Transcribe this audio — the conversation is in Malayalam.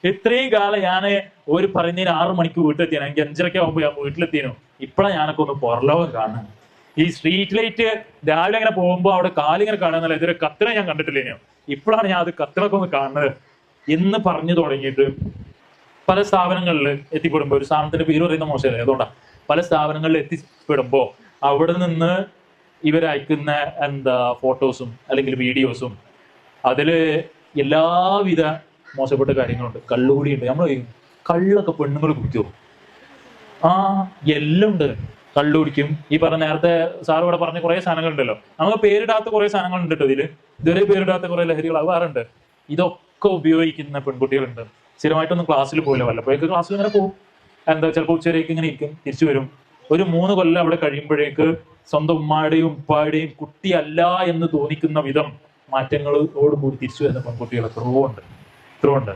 ഇത്രയും കാലം ഞാൻ ഒരു പറയുന്നതിന് 6 മണിക്ക് വീട്ടിലെത്തിയാണ്, എനിക്ക് 5:30 ആകുമ്പോൾ ഞാൻ വീട്ടിലെത്തിനു. ഇപ്പോഴാണ് ഞാനൊക്കെ ഒന്ന് പുറലോകം കാണുന്നത്. ഈ സ്ട്രീറ്റ് ലൈറ്റ് രാവിലെ ഇങ്ങനെ പോകുമ്പോൾ അവിടെ കാലിങ്ങനെ കാണുന്നല്ല, ഇതൊരു കത്തിനെ ഞാൻ കണ്ടിട്ടില്ലേനോ. ഇപ്പോഴാണ് ഞാൻ അത് കത്തിനൊക്കെ ഒന്ന് കാണുന്നത് എന്ന് പറഞ്ഞു തുടങ്ങിയിട്ട്. പല സ്ഥാപനങ്ങളിൽ എത്തിപ്പെടുമ്പോൾ, ഒരു സ്ഥാപനത്തിന്റെ പേര് പറയുന്ന മോശമല്ലേ, അതുകൊണ്ടാണ്. പല സ്ഥാപനങ്ങളിൽ എത്തിപ്പെടുമ്പോ അവിടെ നിന്ന് ഇവരയക്കുന്ന ഫോട്ടോസും അല്ലെങ്കിൽ വീഡിയോസും അതില് എല്ലാവിധ മോശപ്പെട്ട കാര്യങ്ങളുണ്ട്. കള്ളുകൂടിയുണ്ട്. നമ്മൾ കള്ളൊക്കെ പെണ്ണുങ്ങൾ കുടിക്കുമോ? എല്ലാം ഉണ്ട്. കള്ളു കുടിക്കും. ഈ പറഞ്ഞ നേരത്തെ സാർ ഇവിടെ പറഞ്ഞ കുറെ സാധനങ്ങളുണ്ടല്ലോ, നമുക്ക് പേരിടാത്ത കുറെ സാധനങ്ങളുണ്ട് കേട്ടോ ഇതില്. ഇതുവരെ പേരിടാത്ത കുറെ ലഹരികൾ വേറുണ്ട്. ഇതൊക്കെ ഉപയോഗിക്കുന്ന പെൺകുട്ടികളുണ്ട്. സ്ഥിരമായിട്ടൊന്നും ക്ലാസ്സിൽ പോയില്ല, വല്ലപ്പോഴേക്ക് ക്ലാസ്സിൽ ഇങ്ങനെ പോകും, ചിലപ്പോൾ ഉച്ചവരേക്ക് ഇങ്ങനെ ഇരിക്കും, തിരിച്ചു വരും. ഒരു 3 കൊല്ലം അവിടെ കഴിയുമ്പോഴേക്ക് സ്വന്തം ഉമ്മായുടെയും ഉപ്പായുടെയും കുട്ടിയല്ല എന്ന് തോന്നിക്കുന്ന വിധം മാറ്റങ്ങളോടുകൂടി തിരിച്ചു വരുന്ന പെൺകുട്ടികൾ എത്രയോ ഉണ്ട്.